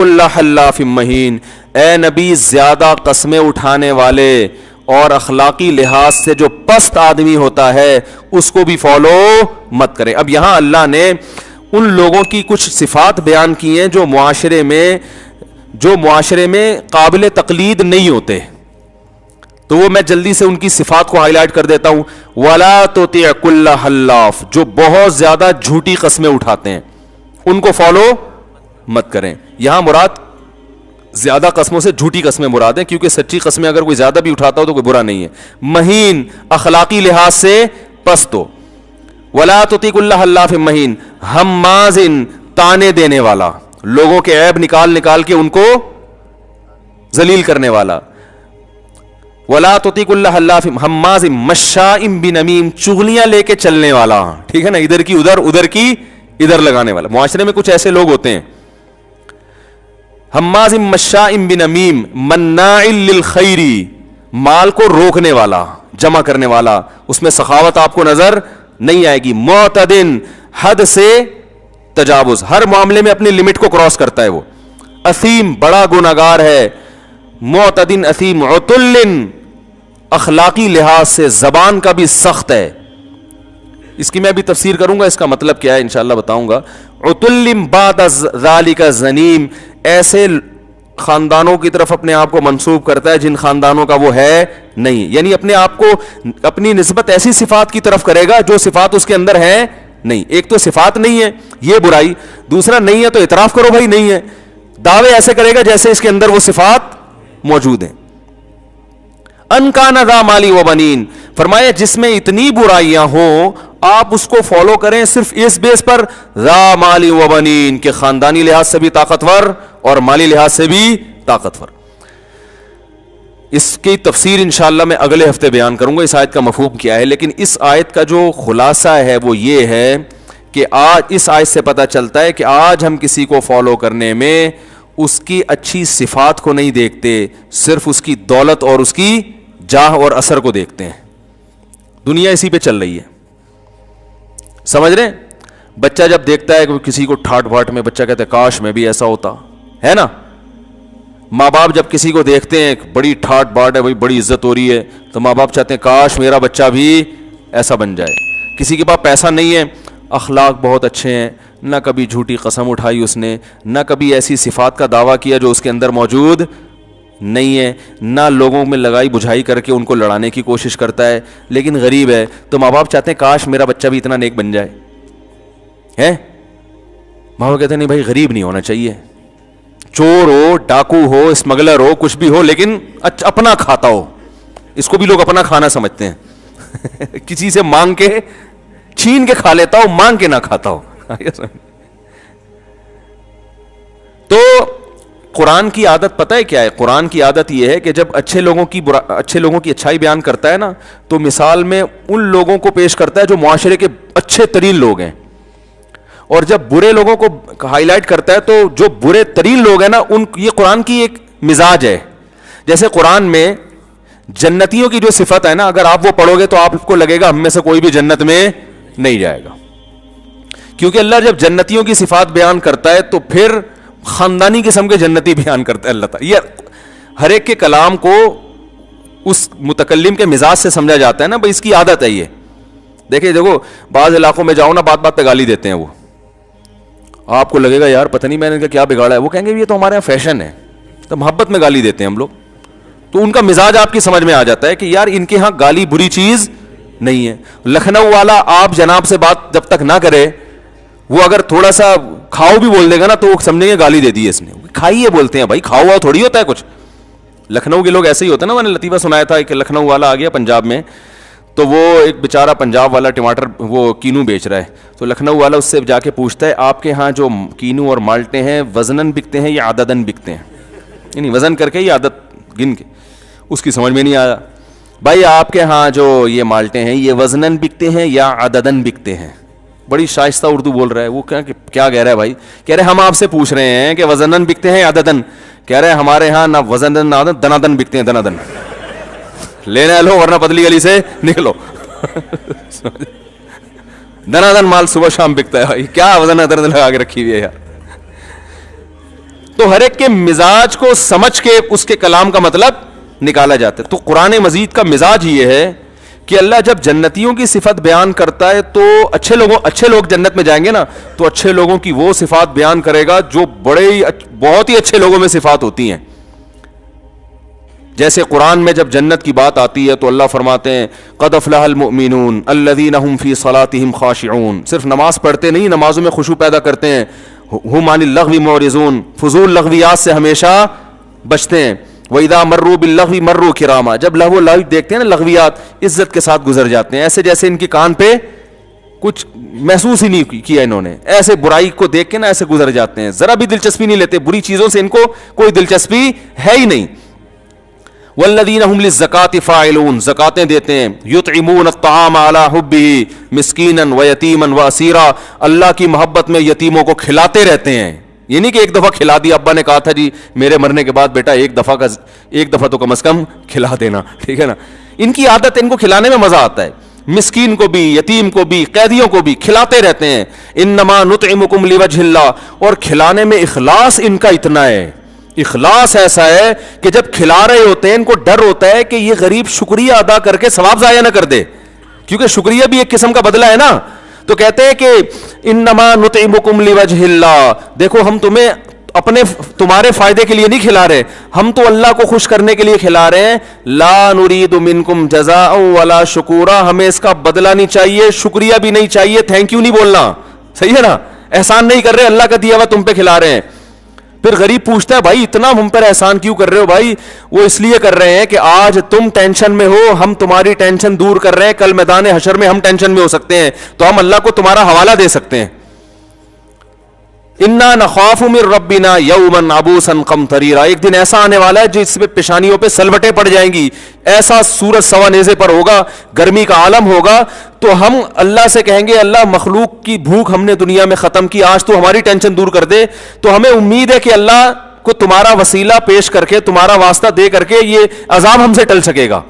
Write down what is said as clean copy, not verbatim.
اللہ حلاف مہین، اے نبی زیادہ قسمیں اٹھانے والے اور اخلاقی لحاظ سے جو پست آدمی ہوتا ہے اس کو بھی فالو مت کریں. اب یہاں اللہ نے ان لوگوں کی کچھ صفات بیان کی ہیں جو معاشرے میں قابل تقلید نہیں ہوتے، تو وہ میں جلدی سے ان کی صفات کو ہائی لائٹ کر دیتا ہوں. وَلَا تُطِعْ كُلَّ حَلَّافٍ، جو بہت زیادہ جھوٹی قسمیں اٹھاتے ہیں ان کو فالو مت کریں. یہاں مراد زیادہ قسموں سے جھوٹی قسمیں مراد ہیں، کیونکہ سچی قسمیں اگر کوئی زیادہ بھی اٹھاتا ہو تو کوئی برا نہیں ہے. مہین، اخلاقی لحاظ سے پست ہو. وَلَا تُطِعْ كُلَّ حَلَّافٍ مہین، ہمازٍ، تانے دینے والا، لوگوں کے عیب نکال کے ان کو ذلیل کرنے والا. وَلَا تُطِعْ كُلَّ حَلَّافٍ ہمازٍ مَشَّاءٍ بِنَمِيمٍ، چغلیاں لے کے چلنے والا، ٹھیک ہے نا، ادھر کی ادھر کی ادھر لگانے والا. معاشرے میں کچھ ایسے لوگ ہوتے ہیں. ہمازٍ مَشَّاءٍ بِنَمِيمٍ مَنَّاعٍ لِلْخَيْرِ، مال کو روکنے والا، جمع کرنے والا، اس میں سخاوت آپ کو نظر نہیں آئے گی. معتدٍ، حد سے تجاوز، ہر معاملے میں اپنی لمٹ کو کراس کرتا ہے وہ. اثیم، بڑا گناہگار ہے. معتدٍ اثیم. عتلٍ، اخلاقی لحاظ سے زبان کا بھی سخت ہے. اس کی میں بھی تفسیر کروں گا، اس کا مطلب کیا ہے انشاءاللہ بتاؤں گا. عتلٍ بعد ذلك زنیم، ایسے خاندانوں کی طرف اپنے آپ کو منسوب کرتا ہے جن خاندانوں کا وہ ہے نہیں، یعنی اپنے آپ کو اپنی نسبت ایسی صفات کی طرف کرے گا جو صفات اس کے اندر ہے نہیں. ایک تو صفات نہیں ہے یہ برائی، دوسرا نہیں ہے تو اعتراف کرو بھائی نہیں ہے، دعوے ایسے کرے گا جیسے اس کے اندر وہ صفات موجود ہیں. ان کان ذا مالی و بنین، فرمایا جس میں اتنی برائیاں ہوں آپ اس کو فالو کریں صرف اس بیس پر، ذا مالی و بنین، کہ خاندانی لحاظ سے بھی طاقتور اور مالی لحاظ سے بھی طاقتور. اس کی تفسیر انشاءاللہ میں اگلے ہفتے بیان کروں گا اس آیت کا مفہوم کیا ہے. لیکن اس آیت کا جو خلاصہ ہے وہ یہ ہے کہ آج اس آیت سے پتہ چلتا ہے کہ آج ہم کسی کو فالو کرنے میں اس کی اچھی صفات کو نہیں دیکھتے، صرف اس کی دولت اور اس کی جاہ اور اثر کو دیکھتے ہیں. دنیا اسی پہ چل رہی ہے، سمجھ رہے ہیں؟ بچہ جب دیکھتا ہے کہ کسی کو ٹھاٹ بھاٹ میں، بچہ کہتا ہے کاش میں بھی ایسا ہوتا ہے نا. ماں باپ جب کسی کو دیکھتے ہیں بڑی ٹھاٹ بھاٹ ہے، بڑی عزت ہو رہی ہے، تو ماں باپ چاہتے ہیں کاش میرا بچہ بھی ایسا بن جائے. کسی کے پاس پیسہ نہیں ہے، اخلاق بہت اچھے ہیں، نہ کبھی جھوٹی قسم اٹھائی اس نے، نہ کبھی ایسی صفات کا دعویٰ کیا جو اس کے اندر موجود نہیں ہے، نہ لوگوں میں لگائی بجھائی کر کے ان کو لڑانے کی کوشش کرتا ہے، لیکن غریب ہے، تو ماں باپ چاہتے ہیں کاش میرا بچہ بھی اتنا نیک بن جائے. ہے ماں باپ کہتے ہیں نہیں بھائی غریب نہیں ہونا چاہیے، چور ہو، ڈاکو ہو، اسمگلر ہو، کچھ بھی ہو، لیکن اپنا کھاتا ہو. اس کو بھی لوگ اپنا کھانا سمجھتے ہیں. کسی سے مانگ کے چھین کے کھا لیتا ہو، مانگ کے نہ کھاتا ہو. تو قرآن کی عادت پتہ ہے کیا ہے؟ قرآن کی عادت یہ ہے کہ جب اچھے لوگوں کی اچھائی بیان کرتا ہے نا تو مثال میں ان لوگوں کو پیش کرتا ہے جو معاشرے کے اچھے ترین لوگ ہیں، اور جب برے لوگوں کو ہائی لائٹ کرتا ہے تو جو برے ترین لوگ ہیں نا یہ قرآن کی ایک مزاج ہے. جیسے قرآن میں جنتیوں کی جو صفت ہے نا، اگر آپ وہ پڑھو گے تو آپ کو لگے گا ہم میں سے کوئی بھی جنت میں نہیں جائے گا، کیونکہ اللہ جب جنتیوں کی صفات بیان کرتا ہے تو پھر خاندانی قسم کے جنتی بیان کرتا ہے اللہ تعالیٰ. یہ ہر ایک کے کلام کو اس متکلم کے مزاج سے سمجھا جاتا ہے نا، بھائی اس کی عادت ہے یہ. دیکھو بعض علاقوں میں جاؤ نا، بات بات پہ گالی دیتے ہیں وہ، آپ کو لگے گا یار پتہ نہیں میں نے کیا بگاڑا ہے، وہ کہیں گے یہ تو ہمارے یہاں فیشن ہے، تو محبت میں گالی دیتے ہیں ہم لوگ. تو ان کا مزاج آپ کی سمجھ میں آ جاتا ہے کہ یار ان کے ہاں گالی بری چیز نہیں ہے. لکھنؤ والا آپ جناب سے بات جب تک نہ کرے، وہ اگر تھوڑا سا کھاؤ بھی بول دے گا نا تو وہ سمجھیں گے گالی دے دی ہے اس نے. کھائیے بولتے ہیں بھائی، کھاؤ ہوا تھوڑی ہوتا ہے کچھ. لکھنؤ کے لوگ ایسے ہی ہوتے ہیں نا. میں نے لطیفہ سنایا تھا کہ لکھنؤ والا آ گیا پنجاب میں، تو وہ ایک بیچارہ پنجاب والا ٹماٹر وہ کینو بیچ رہا ہے، تو لکھنؤ والا اس سے جا کے پوچھتا ہے آپ کے ہاں جو کینو اور مالٹے ہیں وزناً بکتے ہیں یا عدداً بکتے ہیں، یعنی وزن کر کے یا عدد گن کے. اس کی سمجھ میں نہیں آیا، بھائی آپ کے ہاں جو یہ مالٹے ہیں یہ وزناً بکتے ہیں یا عدداً بکتے ہیں. بڑی شائستہ اردو بول رہا ہے وہ. کیا کہہ رہا ہے بھائی؟ کہہ رہے ہم آپ سے پوچھ رہے ہیں کہ وزناً بکتے ہیں یا عدداً. کہہ رہے ہمارے ہاں نہ وزناً نہ دنادن بکتے ہیں. دنادن لینا لو ورنہ پتلی گلی سے نکلو. دنادن مال صبح شام بکتا ہے. کیا وزن ادر لگا کے رکھی ہوئی ہے یار. تو ہر ایک کے مزاج کو سمجھ کے اس کے کلام کا مطلب نکالا جاتا ہے. تو قرآن مجید کا مزاج یہ ہے کہ اللہ جب جنتیوں کی صفت بیان کرتا ہے تو اچھے لوگ جنت میں جائیں گے نا, تو اچھے لوگوں کی وہ صفات بیان کرے گا جو بہت ہی اچھے لوگوں میں صفات ہوتی ہیں. جیسے قرآن میں جب جنت کی بات آتی ہے تو اللہ فرماتے ہیں قد افلح المؤمنون الذین هم فی صلاتهم خاشعون. صرف نماز پڑھتے نہیں, نمازوں میں خشوع پیدا کرتے ہیں. ہم عن اللغو معرضون, فضول لغویات سے ہمیشہ بچتے ہیں. وَإِذَا مَرُّوا بِاللَّغْوِ مَرُّوا كِرَامًا, جب لغو لغو دیکھتے ہیں نا لغویات, عزت کے ساتھ گزر جاتے ہیں, ایسے جیسے ان کے کان پہ کچھ محسوس ہی نہیں کیا انہوں نے, ایسے برائی کو دیکھ کے نا ایسے گزر جاتے ہیں, ذرا بھی دلچسپی نہیں لیتے, بری چیزوں سے ان کو کوئی دلچسپی ہے ہی نہیں. والذین هم للزکاة فاعلون, زکاتیں دیتے ہیں. یطعمون الطعام علی حبہ مسکینا ویتیما واسیرا, اللہ کی محبت میں یتیموں کو کھلاتے رہتے ہیں. یہ نہیں کہ ایک دفعہ کھلا دیا, ابا نے کہا تھا جی میرے مرنے کے بعد بیٹا ایک دفعہ تو کم از کم کھلا دینا, ٹھیک ہے نا. ان کی عادت, ان کو کھلانے میں مزہ آتا ہے. مسکین کو بھی, یتیم کو بھی, قیدیوں کو بھی کھلاتے رہتے ہیں. انما نطعمکم لوجہ اللہ, اور کھلانے میں اخلاص ان کا اتنا ہے, اخلاص ایسا ہے کہ جب کھلا رہے ہوتے ہیں ان کو ڈر ہوتا ہے کہ یہ غریب شکریہ ادا کر کے ثواب ضائع نہ کر دے, کیونکہ شکریہ بھی ایک قسم کا بدلہ ہے نا. تو کہتے ہیں کہ انما نطعمکم لوجہ اللہ, دیکھو ہم تمہارے فائدے کے لیے نہیں کھلا رہے, ہم تو اللہ کو خوش کرنے کے لیے کھلا رہے ہیں. لا نرید منکم جزاء ولا شکورا, ہمیں اس کا بدلہ نہیں چاہیے, شکریہ بھی نہیں چاہیے, تھینک یو نہیں بولنا, صحیح ہے نا. احسان نہیں کر رہے, اللہ کا دیا ہوا تم پہ کھلا رہے ہیں. پھر غریب پوچھتا ہے بھائی اتنا ہم پر احسان کیوں کر رہے ہو؟ بھائی وہ اس لیے کر رہے ہیں کہ آج تم ٹینشن میں ہو, ہم تمہاری ٹینشن دور کر رہے ہیں, کل میدان حشر میں ہم ٹینشن میں ہو سکتے ہیں, تو ہم اللہ کو تمہارا حوالہ دے سکتے ہیں. انا نخاف من ربنا یوما عبوسا قمطریرا, ایک دن ایسا آنے والا ہے جس پہ پیشانیوں پہ سلوٹیں پڑ جائیں گی, ایسا سورج سوا نیزے پر ہوگا, گرمی کا عالم ہوگا. تو ہم اللہ سے کہیں گے اللہ مخلوق کی بھوک ہم نے دنیا میں ختم کی, آج تو ہماری ٹینشن دور کر دے. تو ہمیں امید ہے کہ اللہ کو تمہارا وسیلہ پیش کر کے, تمہارا واسطہ دے کر کے یہ عذاب ہم سے ٹل سکے گا.